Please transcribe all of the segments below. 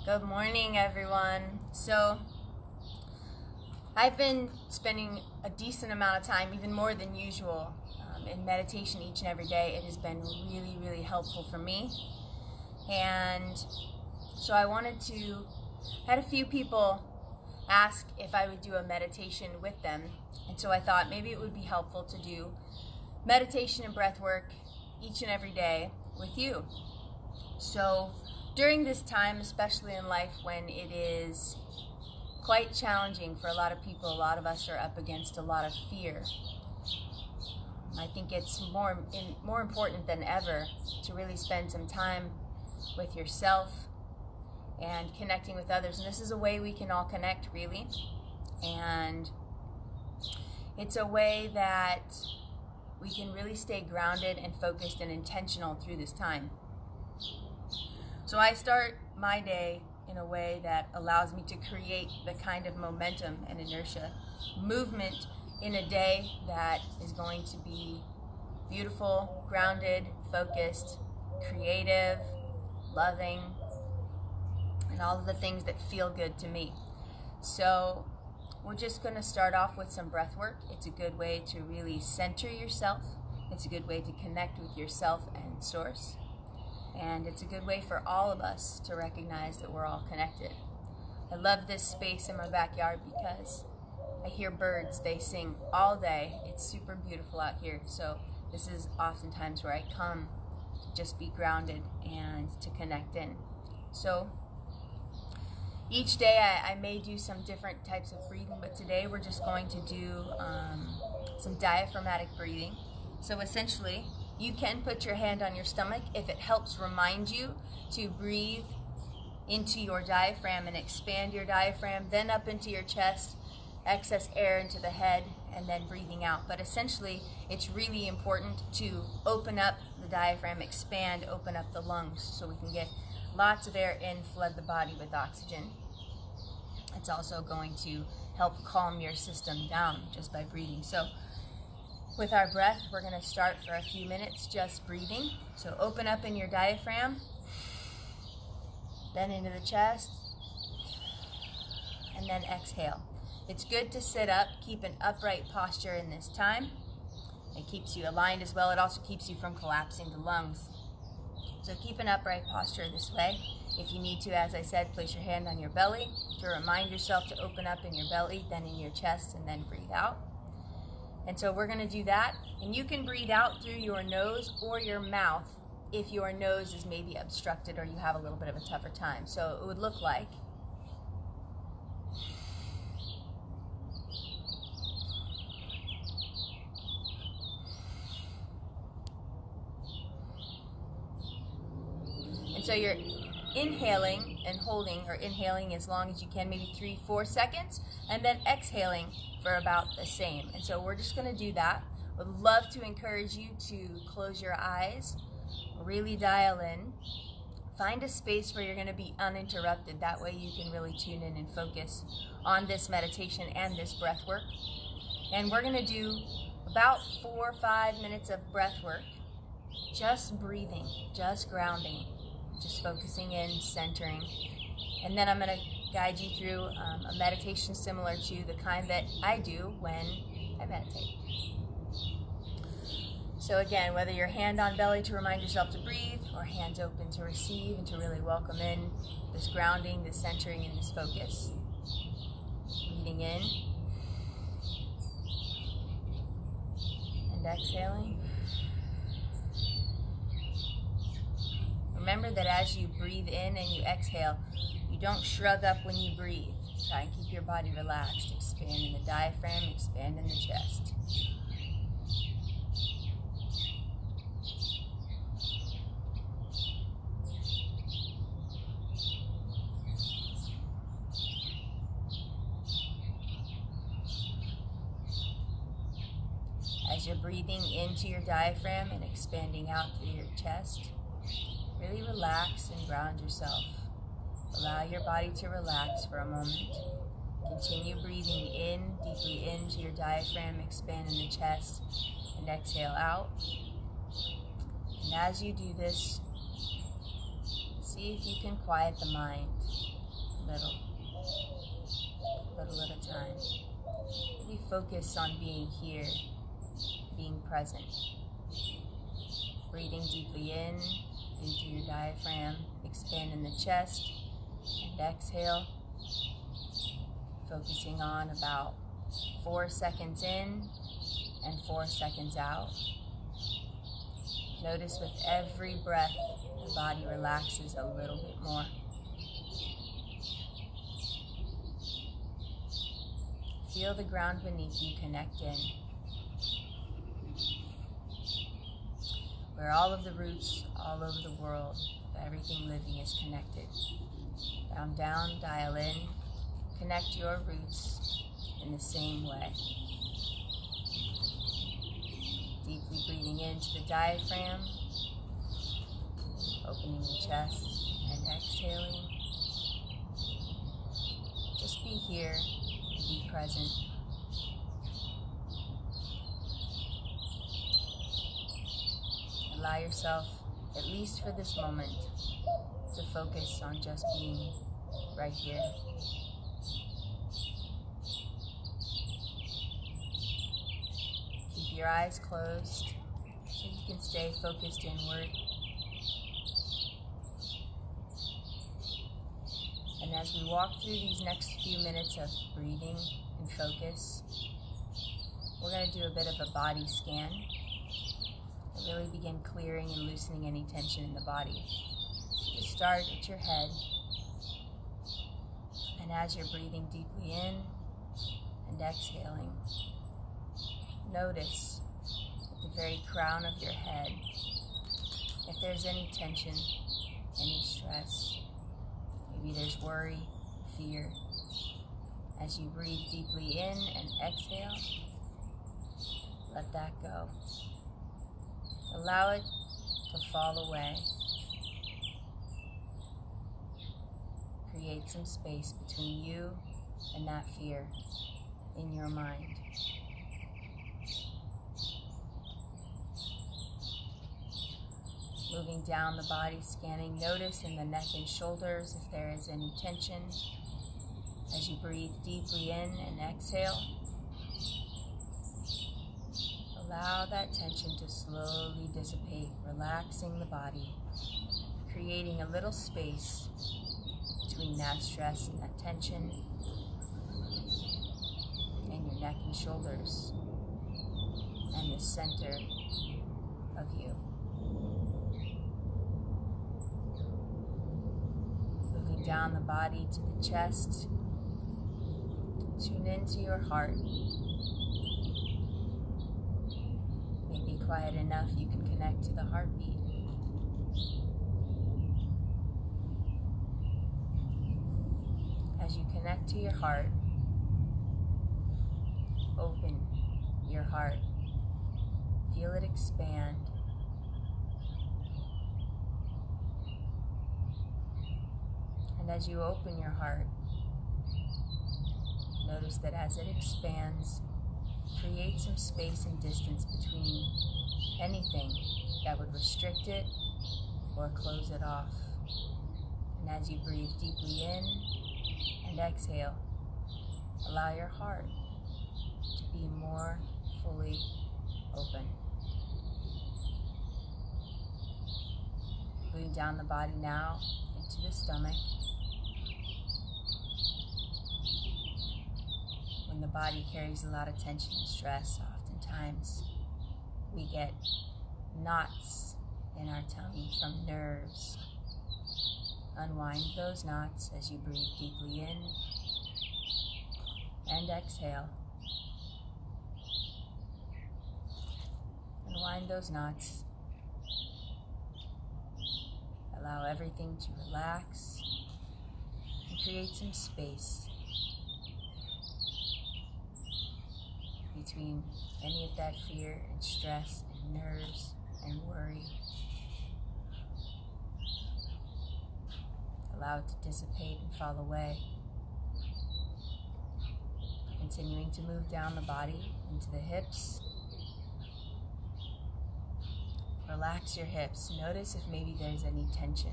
Good morning, everyone. So, I've been spending a decent amount of time, even more than usual, in meditation each and every day. It has been really, really helpful for me. And so I had a few people ask if I would do a meditation with them. And so I thought maybe it would be helpful to do meditation and breath work each and every day with you. So during this time, especially in life when it is quite challenging for a lot of people, a lot of us are up against a lot of fear. I think it's more important than ever to really spend some time with yourself and connecting with others. And this is a way we can all connect, really. And it's a way that we can really stay grounded and focused and intentional through this time. So I start my day in a way that allows me to create the kind of momentum and inertia, movement in a day that is going to be beautiful, grounded, focused, creative, loving, and all of the things that feel good to me. So we're just going to start off with some breath work. It's a good way to really center yourself. It's a good way to connect with yourself and source. And it's a good way for all of us to recognize that we're all connected. I love this space in my backyard because I hear birds. They sing all day. It's super beautiful out here. So this is oftentimes where I come to just be grounded and to connect in. So each day I may do some different types of breathing, but today we're just going to do some diaphragmatic breathing. So essentially, you can put your hand on your stomach if it helps remind you to breathe into your diaphragm and expand your diaphragm, then up into your chest, excess air into the head, and then breathing out. But essentially, it's really important to open up the diaphragm, expand, open up the lungs so we can get lots of air in, flood the body with oxygen. It's also going to help calm your system down just by breathing. So with our breath, we're going to start for a few minutes just breathing. So open up in your diaphragm, then into the chest, and then exhale. It's good to sit up, keep an upright posture in this time. It keeps you aligned as well. It also keeps you from collapsing the lungs. So keep an upright posture this way. If you need to, as I said, place your hand on your belly to remind yourself to open up in your belly, then in your chest, and then breathe out. And so we're going to do that. And you can breathe out through your nose or your mouth if your nose is maybe obstructed or you have a little bit of a tougher time. So it would look like and so you're inhaling and holding, or inhaling as long as you can, maybe 3-4 seconds, and then exhaling for about the same. And so we're just going to do that. Would love to encourage you to close your eyes, really dial in, find a space where you're going to be uninterrupted. That way you can really tune in and focus on this meditation and this breath work. And we're going to do about 4 or 5 minutes of breath work, just breathing, just grounding, just focusing in, centering. And then I'm going to guide you through a meditation similar to the kind that I do when I meditate. So again, whether your hand on belly to remind yourself to breathe, or hands open to receive and to really welcome in this grounding, this centering, and this focus. Breathing in and exhaling. Remember that as you breathe in and you exhale, you don't shrug up when you breathe. Try and keep your body relaxed. Expand in the diaphragm, expand in the chest. As you're breathing into your diaphragm and expanding out through your chest, really relax and ground yourself. Allow your body to relax for a moment. Continue breathing in, deeply into your diaphragm, expand in the chest, and exhale out. And as you do this, see if you can quiet the mind. little at a time. Really focus on being here, being present. Breathing deeply in through your diaphragm, expand in the chest, and exhale. Focusing on about 4 seconds in and 4 seconds out. Notice with every breath, the body relaxes a little bit more. Feel the ground beneath you connect in, where all of the roots all over the world of everything living is connected. Down, down, dial in, connect your roots in the same way. Deeply breathing into the diaphragm, opening the chest and exhaling. Just be here and be present. Allow yourself, at least for this moment, to focus on just being right here. Keep your eyes closed so you can stay focused inward. And as we walk through these next few minutes of breathing and focus, we're going to do a bit of a body scan. Really begin clearing and loosening any tension in the body. Just start at your head, and as you're breathing deeply in and exhaling, notice at the very crown of your head if there's any tension, any stress. Maybe there's worry, fear. As you breathe deeply in and exhale, let that go. Allow it to fall away. Create some space between you and that fear in your mind. Moving down the body, scanning, notice in the neck and shoulders if there is any tension. As you breathe deeply in and exhale, allow that tension to slowly dissipate, relaxing the body, creating a little space between that stress and that tension and your neck and shoulders and the center of you. Moving down the body to the chest, tune into your heart. Maybe quiet enough you can connect to the heartbeat. As you connect to your heart, open your heart. Feel it expand. And as you open your heart, notice that as it expands, create some space and distance between anything that would restrict it or close it off. And as you breathe deeply in and exhale, allow your heart to be more fully open. Moving down the body now into the stomach. When the body carries a lot of tension and stress, oftentimes we get knots in our tummy from nerves. Unwind those knots as you breathe deeply in and exhale. Unwind those knots. Allow everything to relax and create some space between any of that fear and stress and nerves and worry. Allow it to dissipate and fall away. Continuing to move down the body into the hips. Relax your hips. Notice if maybe there's any tension.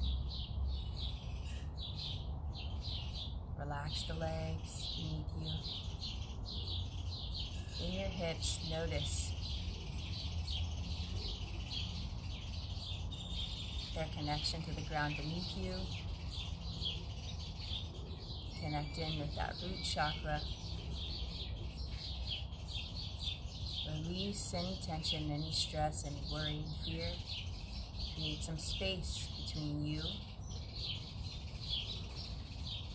Relax the legs beneath you. In your hips, notice their connection to the ground beneath you. Connect in with that root chakra. Release any tension, any stress, any worry and fear. Create some space between you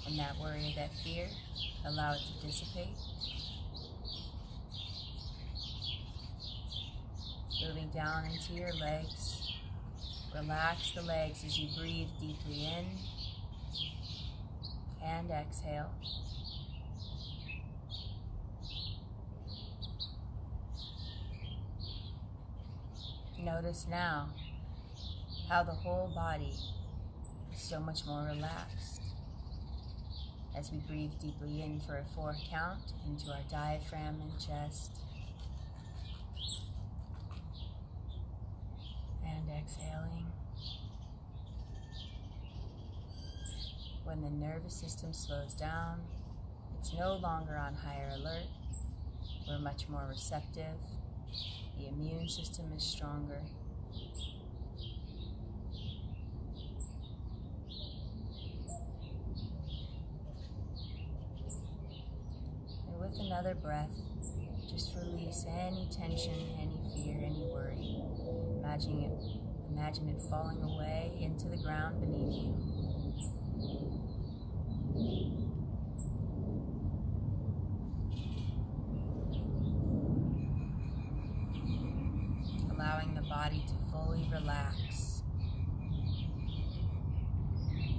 and that worry or that fear. Allow it to dissipate. Moving down into your legs. Relax the legs as you breathe deeply in and exhale. Notice now how the whole body is so much more relaxed. As we breathe deeply in for a 4 count into our diaphragm and chest. And exhaling. When the nervous system slows down, it's no longer on higher alert. We're much more receptive. The immune system is stronger. And with another breath, just release any tension, any fear, any worry. Imagine it falling away into the ground beneath you. Allowing the body to fully relax.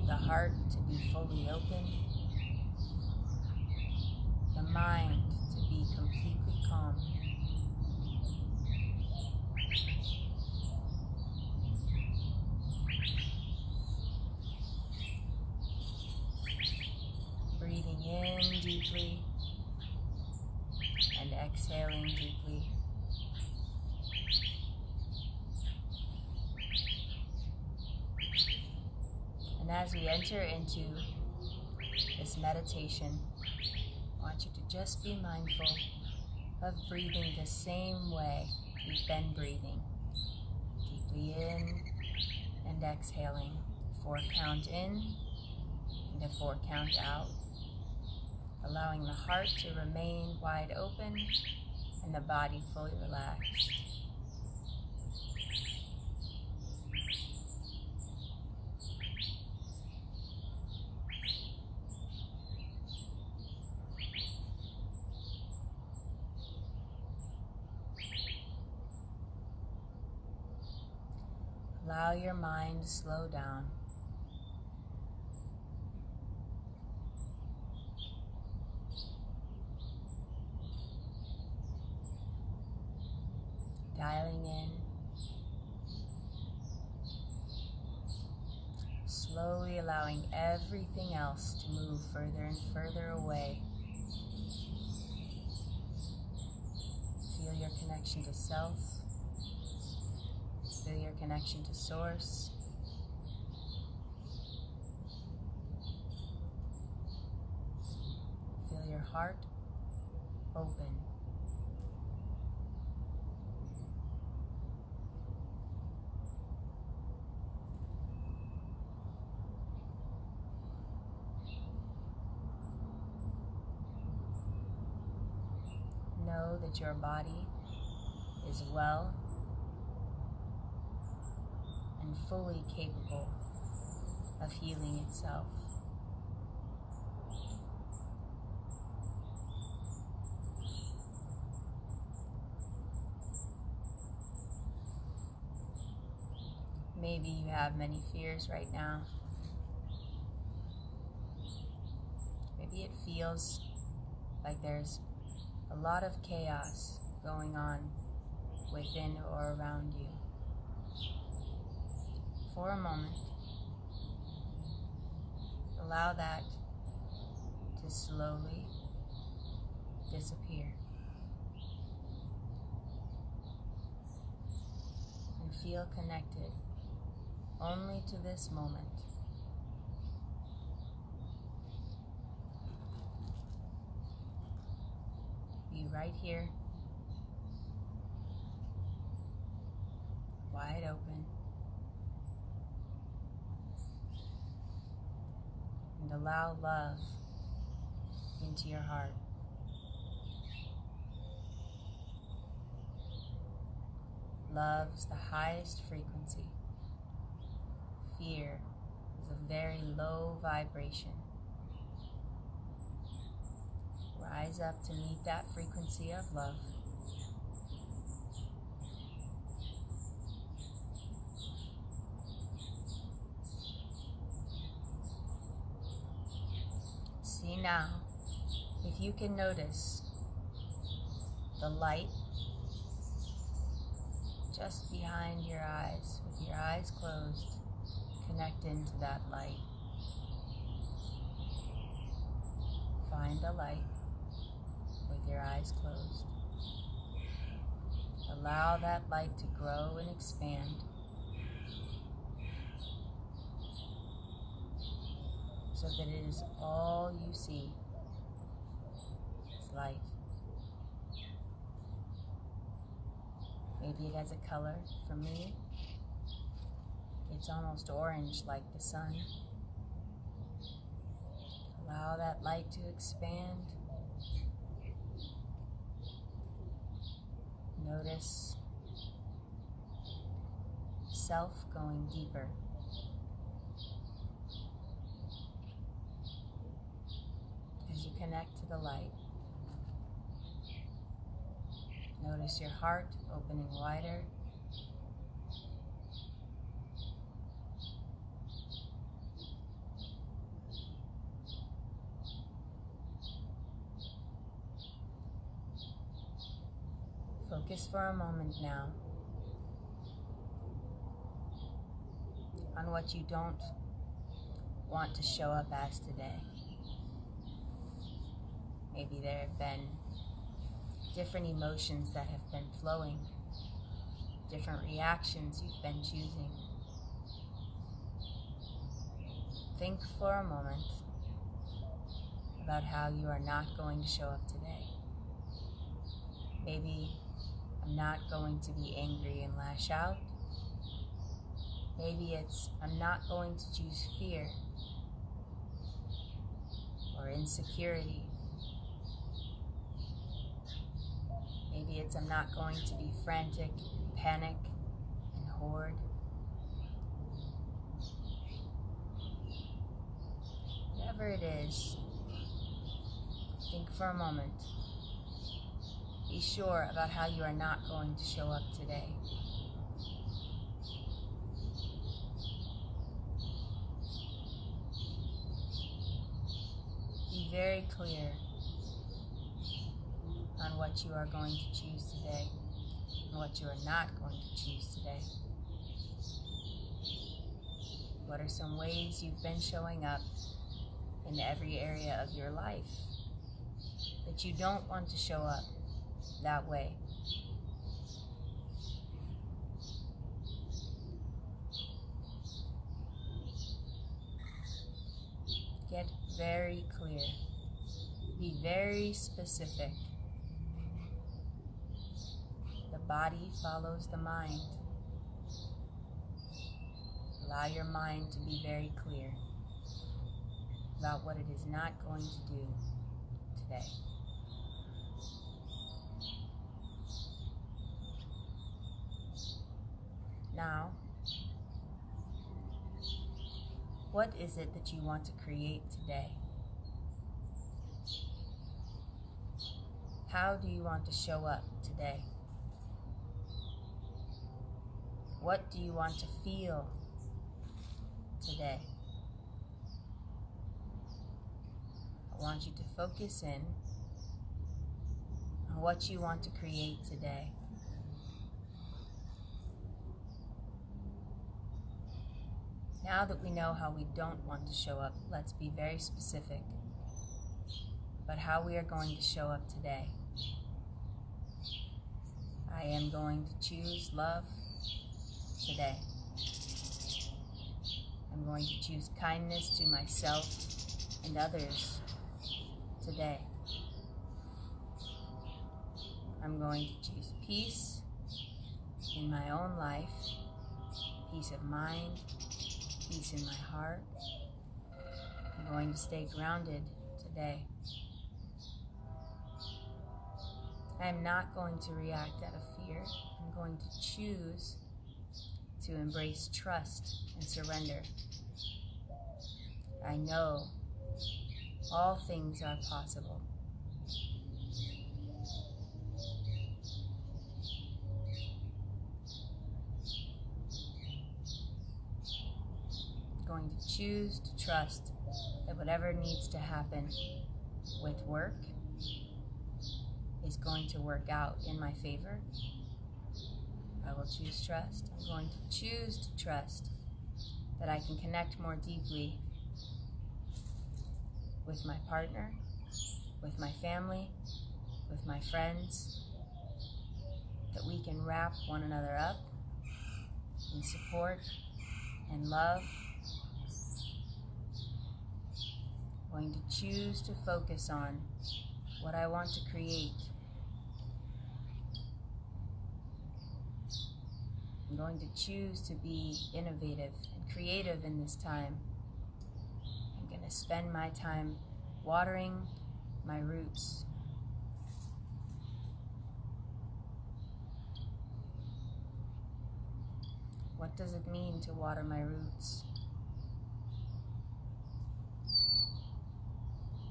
The heart to be fully open. The mind to be completely calm. Breathing in deeply and exhaling deeply. And as we enter into this meditation, I want you to just be mindful of breathing the same way you've been breathing. Deeply in and exhaling. 4 count in and a 4 count out. Allowing the heart to remain wide open and the body fully relaxed. Allow your mind to slow down. Dialing in. Slowly allowing everything else to move further and further away. Feel your connection to self. Feel your connection to source. Feel your heart open. Know that your body is well and fully capable of healing itself. Maybe you have many fears right now. Maybe it feels like there's a lot of chaos going on within or around you. For a moment, allow that to slowly disappear. And feel connected only to this moment. right here, wide open. And allow love into your heart. Love is the highest frequency. Fear is a very low vibration. Rise up to meet that frequency of love. See now if you can notice the light just behind your eyes. With your eyes closed, connect into that light. Find the light with your eyes closed. Allow that light to grow and expand so that it is all you see is light. Maybe it has a color. For me, it's almost orange like the sun. Allow that light to expand. Notice self going deeper. As you connect to the light, notice your heart opening wider. Focus for a moment now on what you don't want to show up as today. Maybe there have been different emotions that have been flowing, different reactions you've been choosing. Think for a moment about how you are not going to show up today. Maybe I'm not going to be angry and lash out. Maybe it's I'm not going to choose fear or insecurity. Maybe it's I'm not going to be frantic, panic, and hoard. Whatever it is, think for a moment. Be sure about how you are not going to show up today. Be very clear on what you are going to choose today and what you are not going to choose today. What are some ways you've been showing up in every area of your life that you don't want to show up that way? Get very clear. Be very specific. The body follows the mind. Allow your mind to be very clear about what it is not going to do today. Now, what is it that you want to create today? How do you want to show up today? What do you want to feel today? I want you to focus in on what you want to create today. Now that we know how we don't want to show up, let's be very specific about how we are going to show up today. I am going to choose love today. I'm going to choose kindness to myself and others today. I'm going to choose peace in my own life, peace of mind, peace in my heart. I'm going to stay grounded today. I'm not going to react out of fear. I'm going to choose to embrace trust and surrender. I know all things are possible. I'm going to choose to trust that whatever needs to happen with work is going to work out in my favor. I will choose trust. I'm going to choose to trust that I can connect more deeply with my partner, with my family, with my friends, that we can wrap one another up in support and love. I'm going to choose to focus on what I want to create. I'm going to choose to be innovative and creative in this time. I'm going to spend my time watering my roots. What does it mean to water my roots?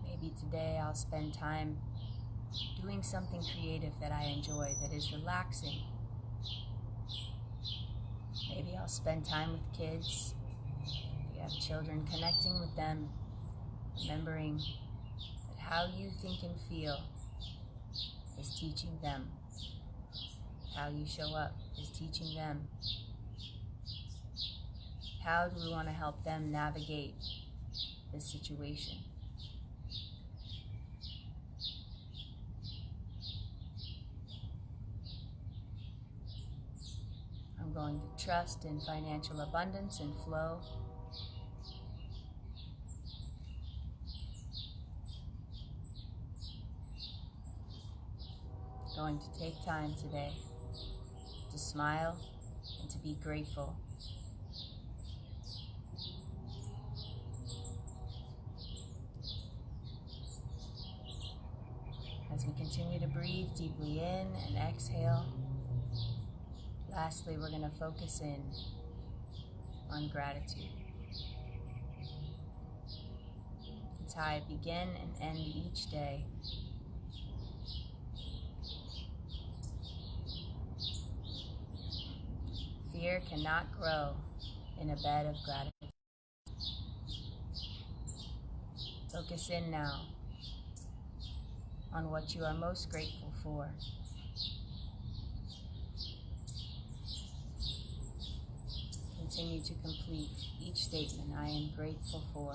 Maybe today I'll spend time doing something creative that I enjoy, that is relaxing. Maybe I'll spend time with kids. If you have children, connecting with them, remembering that how you think and feel is teaching them. How you show up is teaching them. How do we want to help them navigate this situation? I'm going to trust in financial abundance and flow. Going to take time today to smile and to be grateful. As we continue to breathe deeply in and exhale, lastly, we're going to focus in on gratitude. It's how I begin and end each day. Fear cannot grow in a bed of gratitude. Focus in now on what you are most grateful for. Continue to complete each statement. I am grateful for.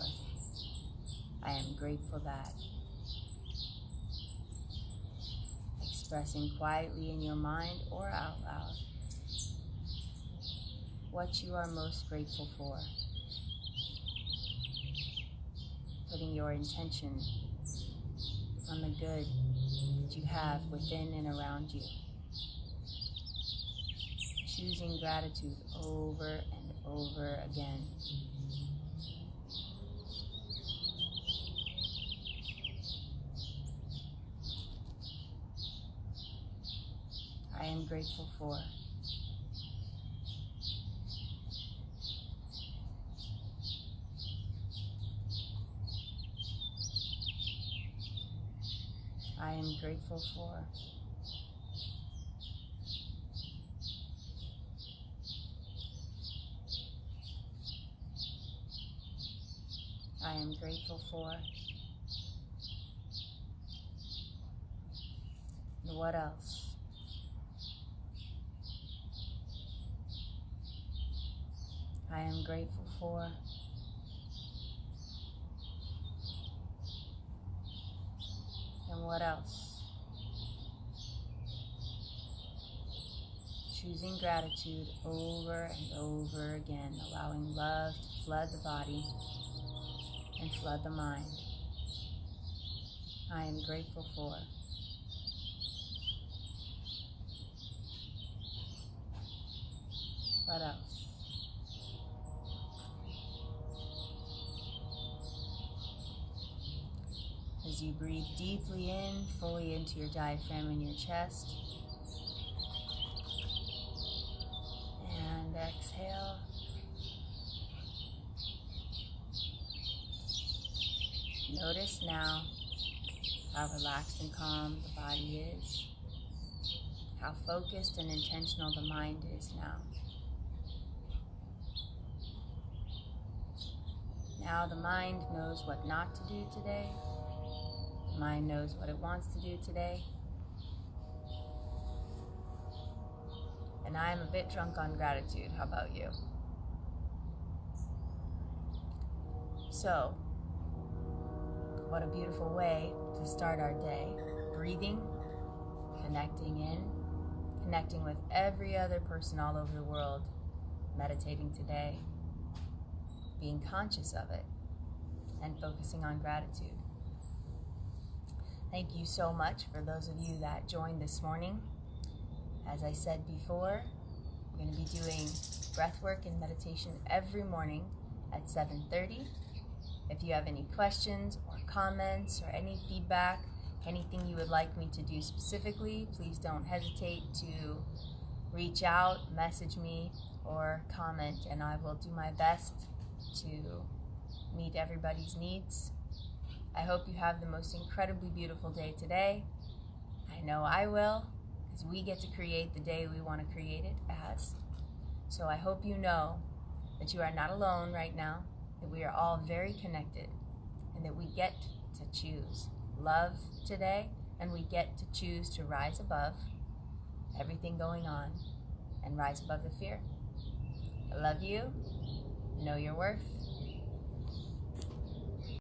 I am grateful that. Expressing quietly in your mind or out loud what you are most grateful for. Putting your intention on the good that you have within and around you. Choosing gratitude over and over again. I am grateful for. I am grateful for. I am grateful for. And what else? I am grateful for. And what else? Choosing gratitude over and over again, allowing love to flood the body and flood the mind. I am grateful for. What else? As you breathe deeply in, fully into your diaphragm and your chest, and exhale. Notice now how relaxed and calm the body is, how focused and intentional the mind is now. Now the mind knows what not to do today. The mind knows what it wants to do today. And I am a bit drunk on gratitude. How about you? So, what a beautiful way to start our day. Breathing, connecting in, connecting with every other person all over the world, meditating today, being conscious of it, and focusing on gratitude. Thank you so much for those of you that joined this morning. As I said before, we're going to be doing breathwork and meditation every morning at 7:30. If you have any questions or comments or any feedback, anything you would like me to do specifically, please don't hesitate to reach out, message me, or comment, and I will do my best to meet everybody's needs. I hope you have the most incredibly beautiful day today. I know I will, because we get to create the day we want to create it as. So I hope you know that you are not alone right now, that we are all very connected, and that we get to choose love today, and we get to choose to rise above everything going on and rise above the fear. I love you. Know your worth.